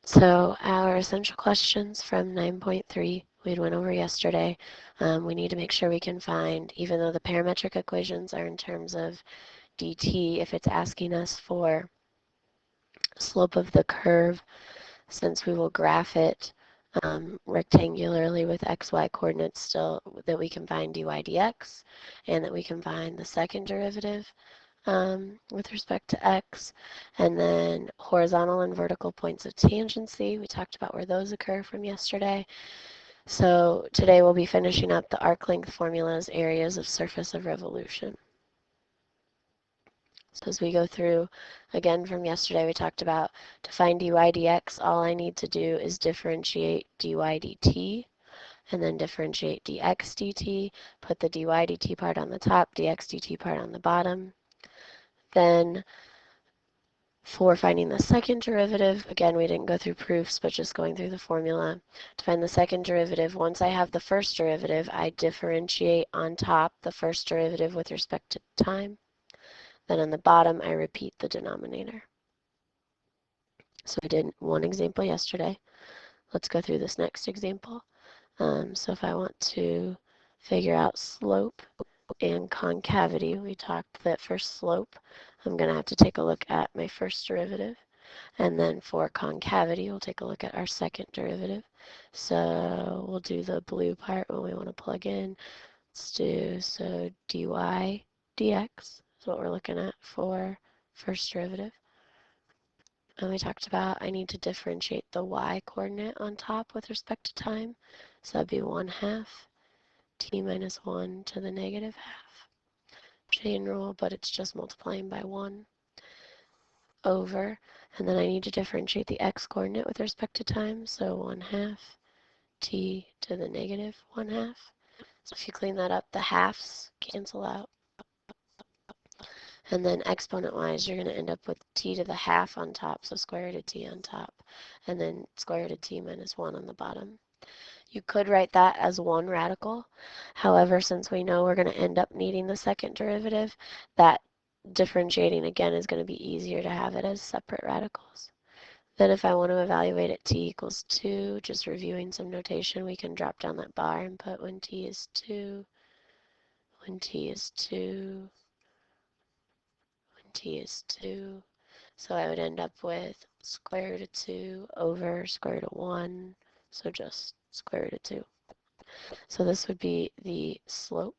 So our essential questions from 9.3 we went over yesterday. We need to make sure we can find, even though the parametric equations are in terms of dt, if it's asking us for slope of the curve, since we will graph it rectangularly with xy coordinates still, that we can find dy dx, and that we can find the second derivative with respect to x, and then horizontal and vertical points of tangency. We talked about where those occur from yesterday. So today we'll be finishing up the arc length formulas, areas of surface of revolution. So as we go through, again from yesterday, we talked about to find dy dx, all I need to do is differentiate dy dt, and then differentiate dx dt, put the dy dt part on the top, dx dt part on the bottom. Then for finding the second derivative, again, we didn't go through proofs, but just going through the formula. To find the second derivative, once I have the first derivative, I differentiate on top the first derivative with respect to time. Then on the bottom, I repeat the denominator. So I did one example yesterday. Let's go through this next example. So if I want to figure out slope and concavity, we talked that for slope, I'm going to have to take a look at my first derivative. And then for concavity, we'll take a look at our second derivative. So we'll do the blue part when we want to plug in. Let's do, so dy dx is what we're looking at for first derivative. And we talked about I need to differentiate the y coordinate on top with respect to time. So that'd be 1/2 t minus 1 to the negative half. Chain rule, but it's just multiplying by 1 over, and then I need to differentiate the x coordinate with respect to time. So 1/2 t to the negative 1/2. So if you clean that up, the halves cancel out. And then exponent-wise, you're going to end up with t to the half on top, so square root of t on top, and then square root of t minus 1 on the bottom. You could write that as one radical. However, since we know we're going to end up needing the second derivative, that differentiating again is going to be easier to have it as separate radicals. Then if I want to evaluate at t equals 2, just reviewing some notation, we can drop down that bar and put when t is 2, when t is 2, when t is 2. So I would end up with square root of 2 over square root of 1, so just square root of 2. So this would be the slope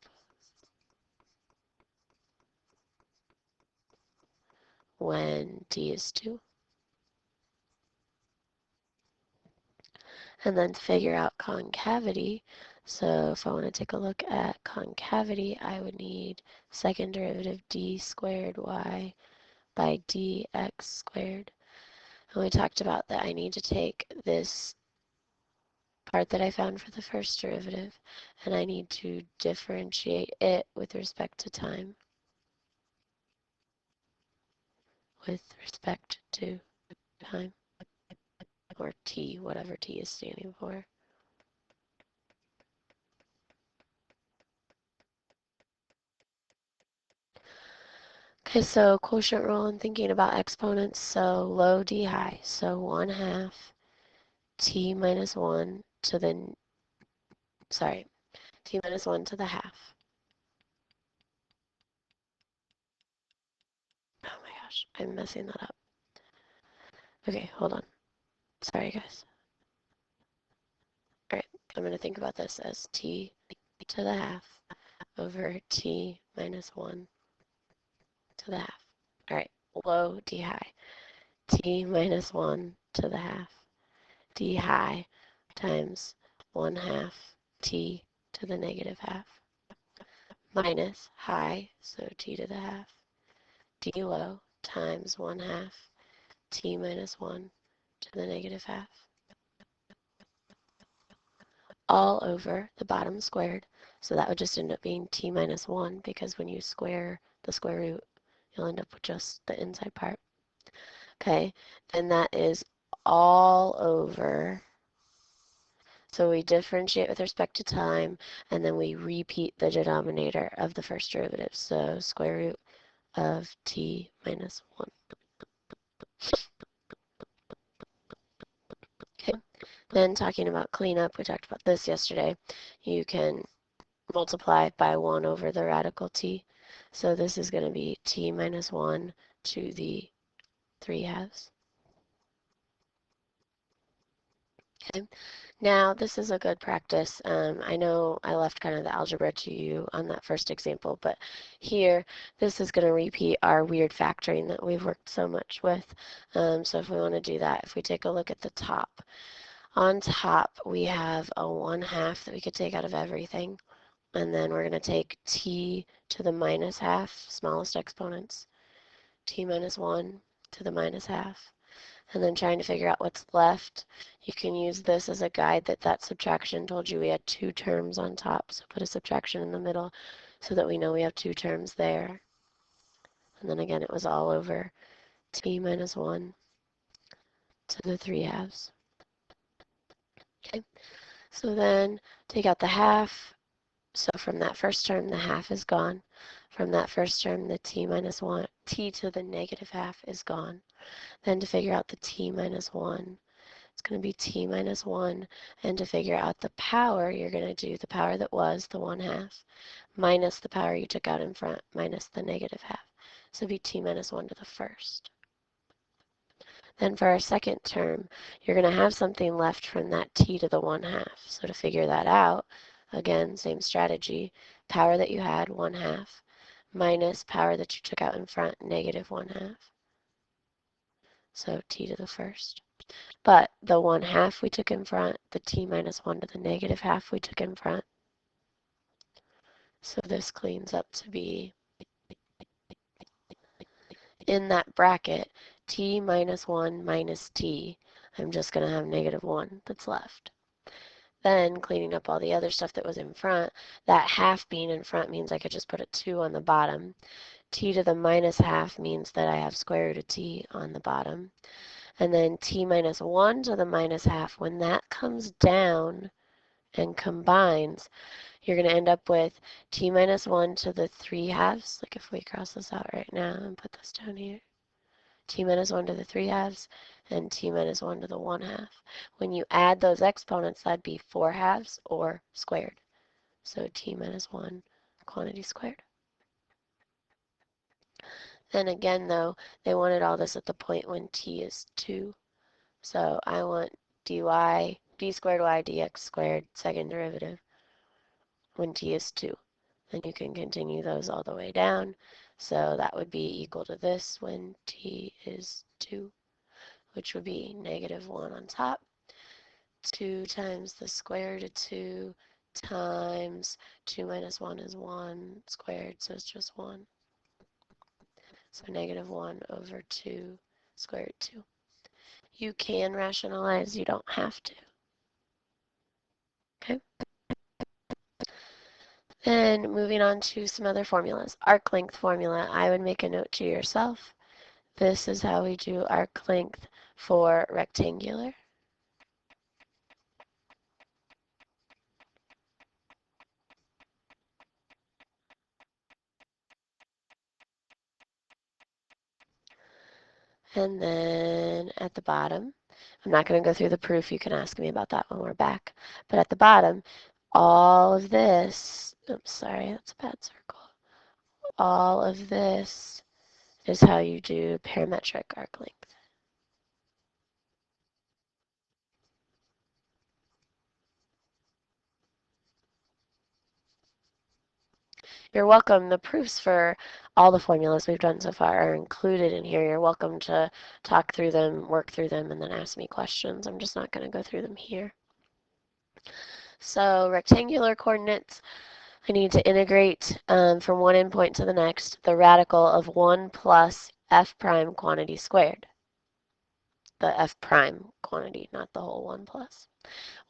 when t is 2. And then to figure out concavity, so if I want to take a look at concavity, I would need second derivative d squared y by dx squared. And we talked about that I need to take this part that I found for the first derivative, and I need to differentiate it with respect to time, with respect to time, or t, whatever t is standing for. Okay, so quotient rule and thinking about exponents, so low d high, so 1/2 t minus 1 to the, t minus 1 to the half. Oh my gosh, I'm messing that up. Okay, hold on. Sorry, guys. All right, I'm going to think about this as t to the half over t minus 1 to the half. All right, low d high, t minus 1 to the half, d high times 1/2 t to the negative half, minus high, so t to the half, d low times 1/2 t minus 1 to the negative half, all over the bottom squared. So that would just end up being t minus 1, because when you square the square root, you'll end up with just the inside part. Okay, then that is all over. So we differentiate with respect to time, and then we repeat the denominator of the first derivative. So square root of t minus 1. Then talking about cleanup, we talked about this yesterday. You can multiply by 1 over the radical t. So this is going to be t minus 1 to the 3/2. Okay. Now this is a good practice. I know I left kind of the algebra to you on that first example, but here this is going to repeat our weird factoring that we've worked so much with. So if we want to do that, if we take a look at the top, on top we have a 1/2 that we could take out of everything. And then we're going to take t to the minus half, smallest exponents, t minus 1 to the minus half. And then trying to figure out what's left. You can use this as a guide that subtraction told you we had 2 terms on top. So put a subtraction in the middle so that we know we have 2 terms there. And then again, it was all over t minus 1 to the 3/2. Okay, so then take out the half. So from that first term, the half is gone. From that first term, the t minus 1, t to the negative half is gone. Then to figure out the t minus 1, it's going to be t minus 1. And to figure out the power, you're going to do the power that was, the 1/2, minus the power you took out in front, minus the negative half. So it'd be t minus 1 to the first. Then for our second term, you're going to have something left from that t to the 1/2. So to figure that out, again, same strategy, power that you had, 1/2, minus power that you took out in front, negative 1/2. So t to the first. But the 1/2 we took in front, the t minus 1 to the negative half we took in front. So this cleans up to be, in that bracket, t minus 1 minus t. I'm just going to have negative 1 that's left. Then cleaning up all the other stuff that was in front, that half being in front means I could just put a 2 on the bottom. T to the minus half means that I have square root of t on the bottom. And then t minus 1 to the minus half, when that comes down and combines, you're going to end up with t minus 1 to the 3/2. Like if we cross this out right now and put this down here, t minus 1 to the 3/2 and t minus 1 to the 1/2. When you add those exponents, that'd be 4/2 or squared. So t minus 1 quantity squared. Then again though, they wanted all this at the point when t is 2. So I want d squared y dx squared second derivative when t is 2. Then you can continue those all the way down. So that would be equal to this when t is 2, which would be negative 1 on top. 2 times the square root of 2 times 2 minus 1 is 1 squared, so it's just 1. So negative 1 over 2 square root 2. You can rationalize, you don't have to. Okay. Then moving on to some other formulas. Arc length formula, I would make a note to yourself. This is how we do arc length for rectangular. And then at the bottom, I'm not going to go through the proof. You can ask me about that when we're back. But at the bottom, all of this, oops, sorry, that's a bad circle. All of this is how you do parametric arc length. You're welcome. The proofs for all the formulas we've done so far are included in here. You're welcome to talk through them, work through them, and then ask me questions. I'm just not going to go through them here. So rectangular coordinates, I need to integrate from one endpoint to the next the radical of 1 plus f prime quantity squared. The f prime quantity, not the whole 1 plus.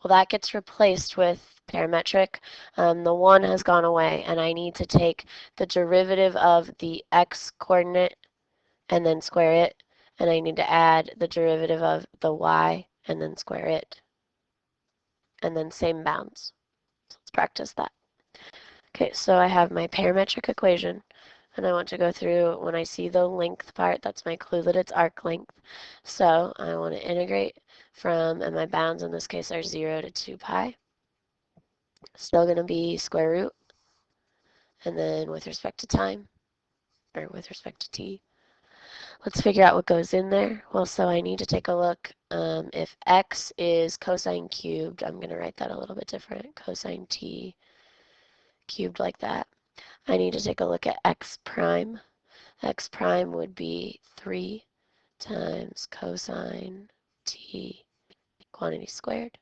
Well, that gets replaced with parametric. The 1 has gone away, and I need to take the derivative of the x coordinate and then square it, and I need to add the derivative of the y and then square it, and then same bounds. So let's practice that. Okay, so I have my parametric equation, and I want to go through, when I see the length part, that's my clue that it's arc length. So I want to integrate from, and my bounds in this case are 0 to 2 pi. Still going to be square root. And then with respect to time, or with respect to t, let's figure out what goes in there. Well, so I need to take a look. If x is cosine cubed, I'm going to write that a little bit different. Cosine t cubed like that. I need to take a look at x prime. X prime would be 3 times cosine t quantity squared.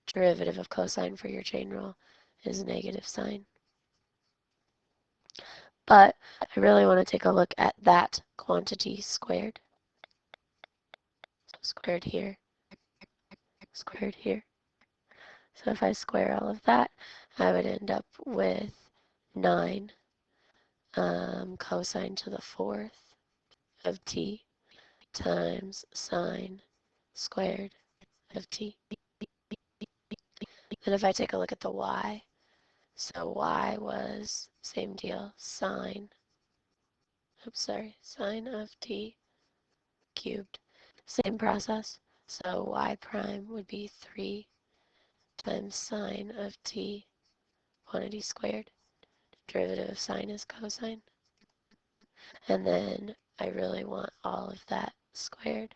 Derivative of cosine for your chain rule is negative sine. But I really want to take a look at that quantity squared. So squared here, squared here. So if I square all of that, I would end up with 9 cosine to the 4th of t times sine squared of t. Then if I take a look at the y, so y was, same deal, sine of t cubed. Same process. So y prime would be 3 times sine of t quantity squared. Derivative of sine is cosine. And then I really want all of that squared.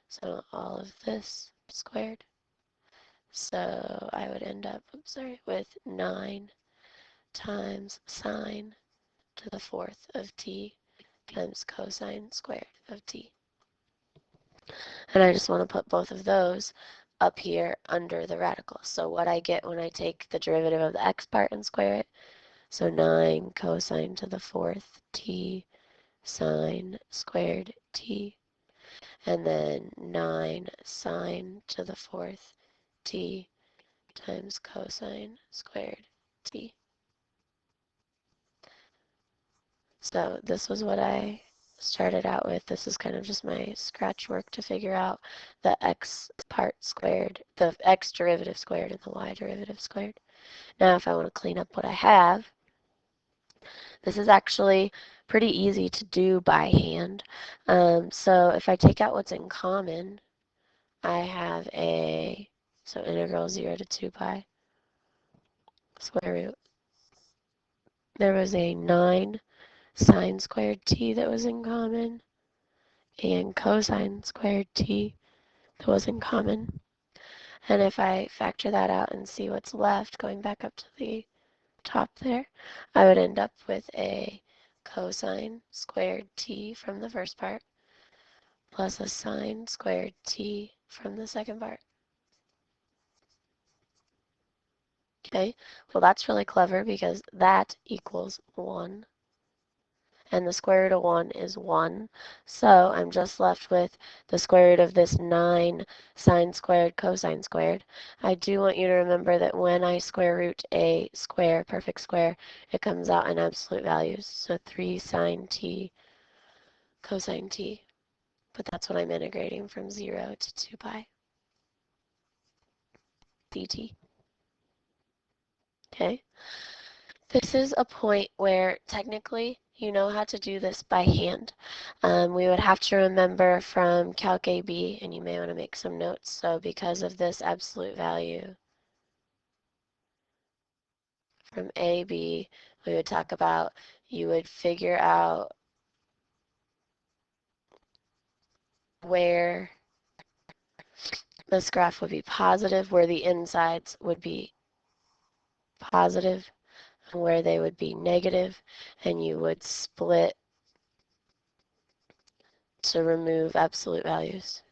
So all of this squared. So I would end up, with 9 times sine to the 4th of t times cosine squared of t. And I just want to put both of those up here under the radical. So what I get when I take the derivative of the x part and square it, so 9 cosine to the 4th t sine squared t, and then 9 sine to the 4th t times cosine squared t. So this was what I started out with. This is kind of just my scratch work to figure out the x part squared, the x derivative squared and the y derivative squared. Now if I want to clean up what I have, this is actually pretty easy to do by hand. So if I take out what's in common, I have so integral 0 to 2 pi square root. There was a 9 sine squared t that was in common, and cosine squared t that was in common. And if I factor that out and see what's left, going back up to the top there, I would end up with a cosine squared t from the first part plus a sine squared t from the second part. Okay, well that's really clever because that equals 1. And the square root of 1 is 1. So I'm just left with the square root of this 9 sine squared cosine squared. I do want you to remember that when I square root a square, perfect square, it comes out in absolute values. So 3 sine t cosine t. But that's what I'm integrating from 0 to 2 pi dt. Okay. This is a point where technically you know how to do this by hand. We would have to remember from Calc AB, and you may want to make some notes. So because of this absolute value from AB, we would talk about, you would figure out where this graph would be positive, where the insides would be positive, and where they would be negative, and you would split to remove absolute values.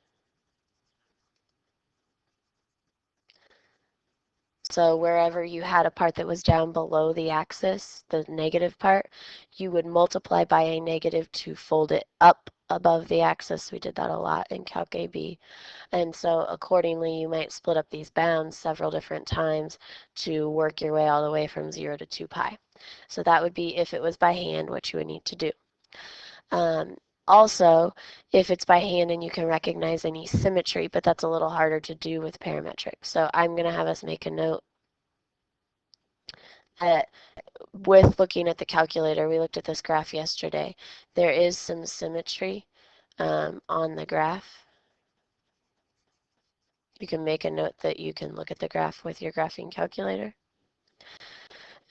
So wherever you had a part that was down below the axis, the negative part, you would multiply by a negative to fold it up above the axis. We did that a lot in Calc AB. And so accordingly, you might split up these bounds several different times to work your way all the way from 0 to 2 pi. So that would be, if it was by hand, what you would need to do. Also, if it's by hand and you can recognize any symmetry, but that's a little harder to do with parametric. So I'm going to have us make a note that with looking at the calculator, we looked at this graph yesterday, there is some symmetry on the graph. you can make a note that you can look at the graph with your graphing calculator.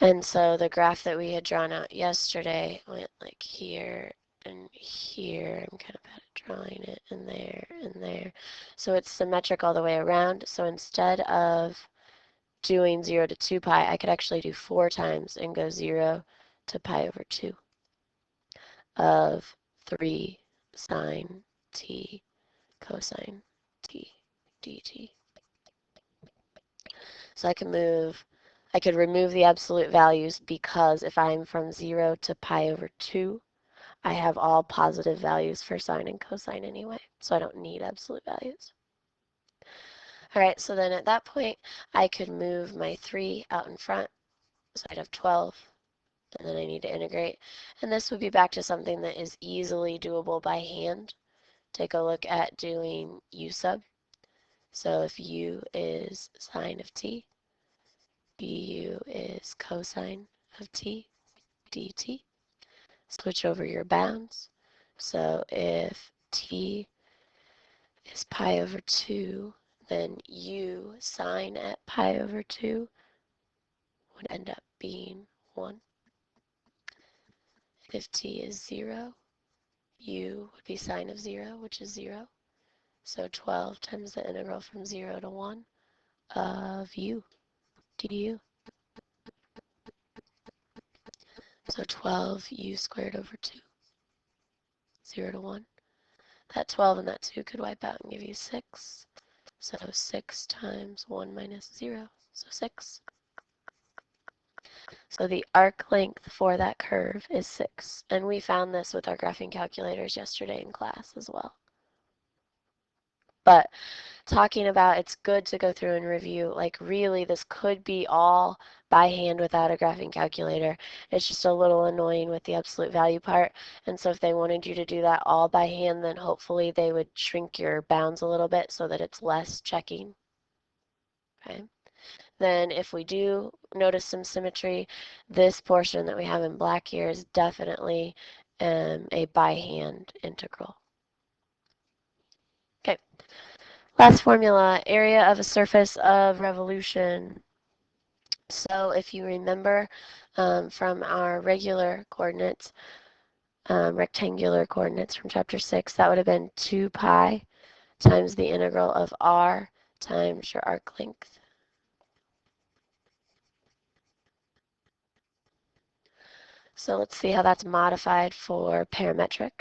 And so the graph that we had drawn out yesterday went like here and here. I'm kind of bad at drawing it, and there and there. So it's symmetric all the way around. So instead of doing 0 to 2 pi, I could actually do 4 times and go 0 to pi over 2 of 3 sine t cosine t dt. So I could remove the absolute values because if I'm from 0 to pi over 2, I have all positive values for sine and cosine anyway, so I don't need absolute values. All right, so then at that point, I could move my 3 out in front, so I'd have 12, and then I need to integrate. And this would be back to something that is easily doable by hand. Take a look at doing u sub. So if u is sine of t, du is cosine of t dt. Switch over your bounds. So if t is pi over 2, then u sine at pi over 2 would end up being 1. If t is 0, u would be sine of 0, which is 0. So 12 times the integral from 0 to 1 of u du. So 12u squared over 2, 0 to 1. That 12 and that 2 could wipe out and give you 6. So 6 times 1 minus 0, so 6. So the arc length for that curve is 6. And we found this with our graphing calculators yesterday in class as well. But talking about it's good to go through and review, like really this could be all by hand without a graphing calculator. It's just a little annoying with the absolute value part. And so if they wanted you to do that all by hand, then hopefully they would shrink your bounds a little bit so that it's less checking. Okay. Then if we do notice some symmetry, this portion that we have in black here is definitely a by hand integral. Okay. Last formula, area of a surface of revolution. So if you remember from our regular coordinates, rectangular coordinates from chapter 6, that would have been 2 pi times the integral of r times your arc length. So let's see how that's modified for parametric.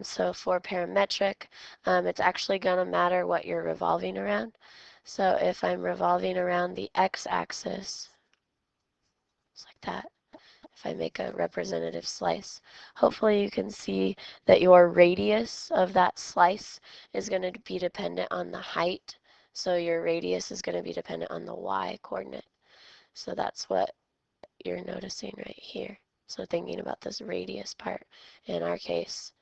So for parametric, it's actually going to matter what you're revolving around. So if I'm revolving around the x-axis, it's like that. If I make a representative slice, hopefully you can see that your radius of that slice is going to be dependent on the height. So your radius is going to be dependent on the y coordinate. So that's what you're noticing right here. So thinking about this radius part, in our case,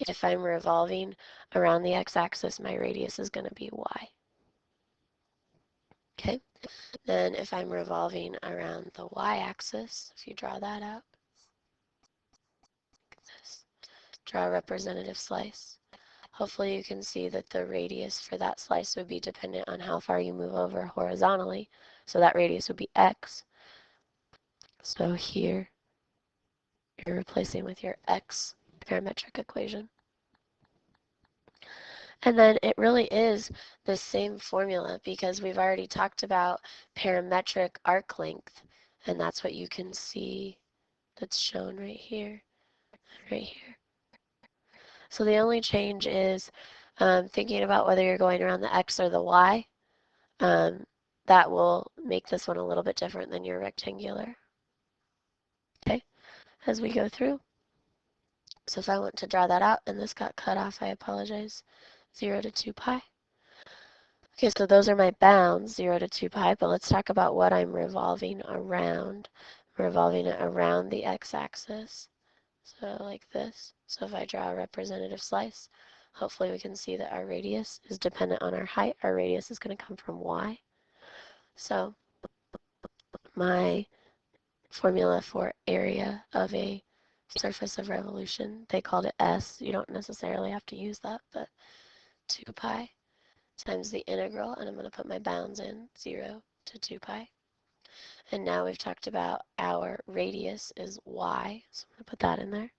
if I'm revolving around the x-axis, my radius is going to be y. Okay, then if I'm revolving around the y-axis, if you draw that out, like this, draw a representative slice. Hopefully you can see that the radius for that slice would be dependent on how far you move over horizontally. So that radius would be x. So here, you're replacing with your x parametric equation. And then it really is the same formula because we've already talked about parametric arc length, and that's what you can see that's shown right here, right here. So the only change is thinking about whether you're going around the x or the y. That will make this one a little bit different than your rectangular. Okay, as we go through. So if I want to draw that out and this got cut off, I apologize. 0 to 2 pi. Okay, so those are my bounds, 0 to 2 pi, but let's talk about what I'm revolving around. I'm revolving it around the x-axis, so like this. So if I draw a representative slice, hopefully we can see that our radius is dependent on our height. Our radius is going to come from y. So my formula for area of a surface of revolution, they called it S. You don't necessarily have to use that, but 2 pi times the integral, and I'm going to put my bounds in, 0 to 2 pi. And now we've talked about our radius is y, so I'm going to put that in there.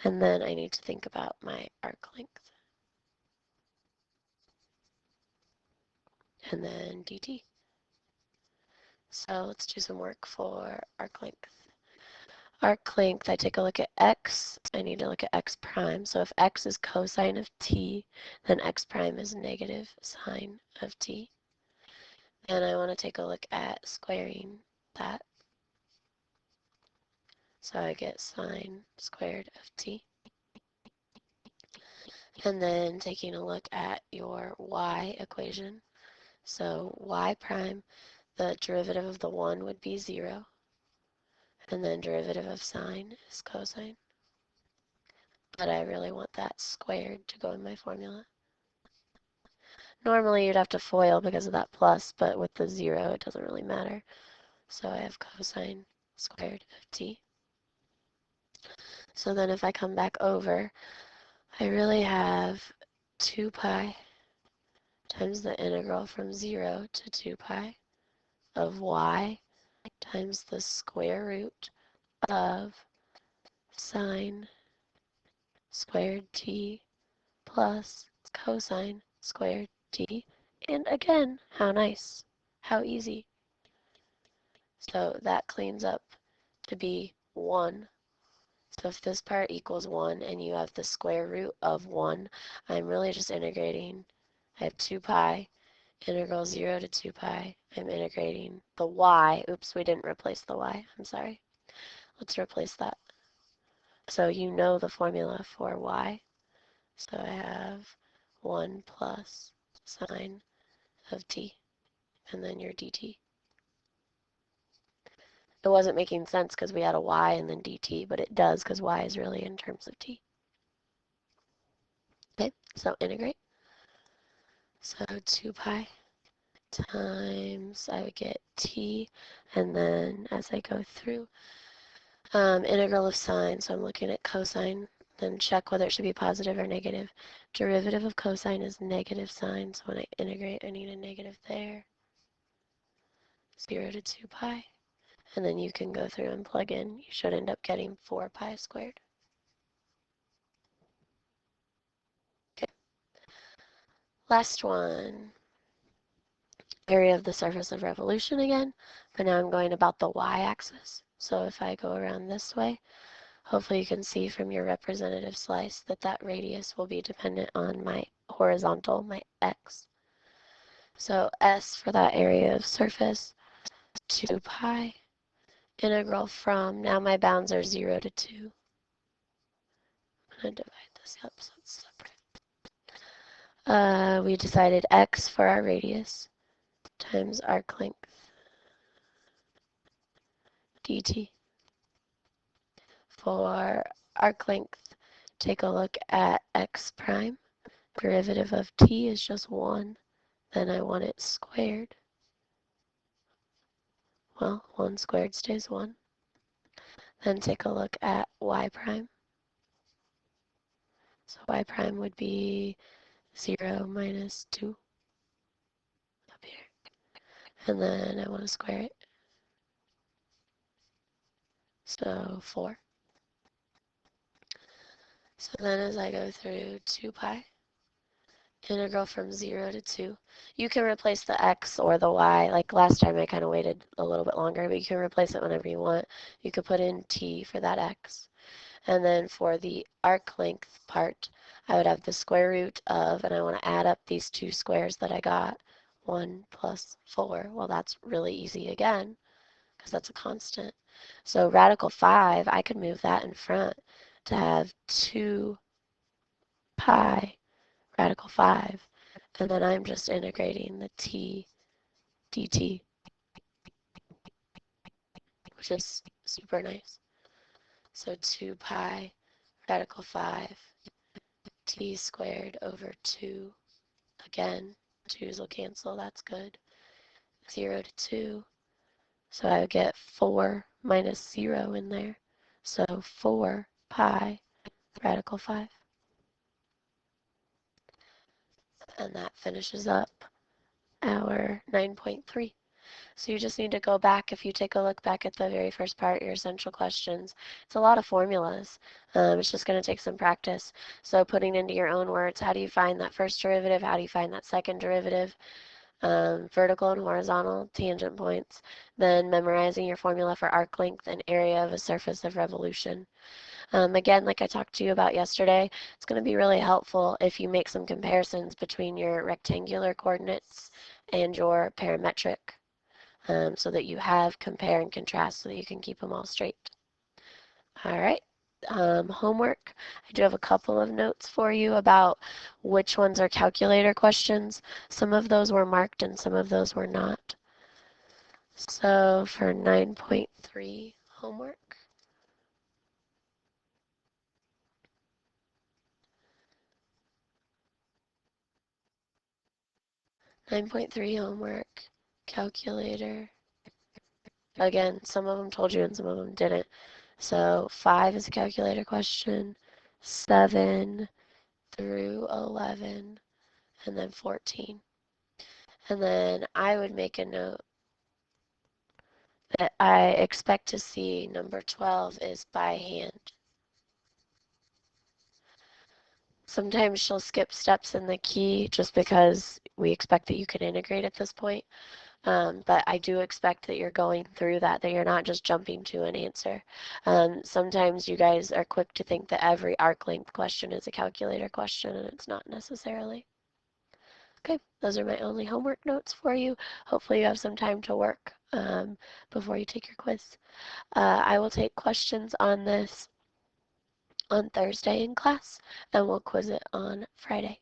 And then I need to think about my arc length. And then dt. So let's do some work for arc length. Arc length, I take a look at x, I need to look at x prime. So if x is cosine of t, then x prime is negative sine of t. And I want to take a look at squaring that. So I get sine squared of t. And then taking a look at your y equation. So y prime, the derivative of the 1 would be 0. And then derivative of sine is cosine. But I really want that squared to go in my formula. Normally you'd have to FOIL because of that plus, but with the 0 it doesn't really matter. So I have cosine squared of t. So then if I come back over, I really have 2 pi times the integral from 0 to 2 pi of y times the square root of sine squared t plus cosine squared t. And again, how nice, how easy. So that cleans up to be 1. So if this part equals 1 and you have the square root of 1, I'm really just integrating. I have 2 pi, integral 0 to 2 pi. I'm integrating the y. Oops, we didn't replace the y. I'm sorry. Let's replace that. So you know the formula for y. So I have 1 plus sine of t, and then your dt. It wasn't making sense because we had a y and then dt, but it does because y is really in terms of t. Okay, so integrate. So 2 pi times, I would get t, and then as I go through, integral of sine, so I'm looking at cosine, then check whether it should be positive or negative. Derivative of cosine is negative sine, so when I integrate, I need a negative there. 0 to 2 pi. And then you can go through and plug in. You should end up getting 4 pi squared. Okay. Last one. Area of the surface of revolution again, but now I'm going about the y-axis. So if I go around this way, hopefully you can see from your representative slice that that radius will be dependent on my horizontal, my x. So s for that area of surface, 2 pi, integral from, now my bounds are 0 to 2. I'm going to divide this up so it's separate. We decided x for our radius times arc length dt. For arc length, take a look at x prime. Derivative of t is just 1. Then I want it squared. Well, 1 squared stays 1. Then take a look at y prime. So y prime would be 0 minus 2 up here. And then I want to square it. So 4. So then as I go through 2 pi, integral from 0 to 2. You can replace the x or the y. Like last time I kind of waited a little bit longer, but you can replace it whenever you want. You could put in t for that x. And then for the arc length part, I would have the square root of, and I want to add up these two squares that I got, 1 plus 4. Well, that's really easy again, because that's a constant. So radical 5, I could move that in front to have 2 pi radical 5, and then I'm just integrating the t dt, which is super nice. So 2 pi radical 5 t squared over 2. Again, 2's will cancel, that's good. 0 to 2. So I would get 4 minus 0 in there. So 4 pi radical 5. And that finishes up our 9.3. So you just need to go back. If you take a look back at the very first part, your essential questions, it's a lot of formulas. It's just going to take some practice. So putting into your own words, how do you find that first derivative? How do you find that second derivative? Vertical and horizontal tangent points. Then memorizing your formula for arc length and area of a surface of revolution. Again, like I talked to you about yesterday, it's going to be really helpful if you make some comparisons between your rectangular coordinates and your parametric, so that you have compare and contrast so that you can keep them all straight. All right. Homework. I do have a couple of notes for you about which ones are calculator questions. Some of those were marked and some of those were not. So for 9.3 homework, 9.3 homework, calculator. Again, some of them told you and some of them didn't. So 5 is a calculator question, 7 through 11, and then 14. And then I would make a note that I expect to see number 12 is by hand. Sometimes she'll skip steps in the key just because we expect that you can integrate at this point. But I do expect that you're going through that you're not just jumping to an answer. Sometimes you guys are quick to think that every arc length question is a calculator question, and it's not necessarily. Okay, those are my only homework notes for you. Hopefully you have some time to work before you take your quiz. I will take questions on this on Thursday in class, and we'll quiz it on Friday.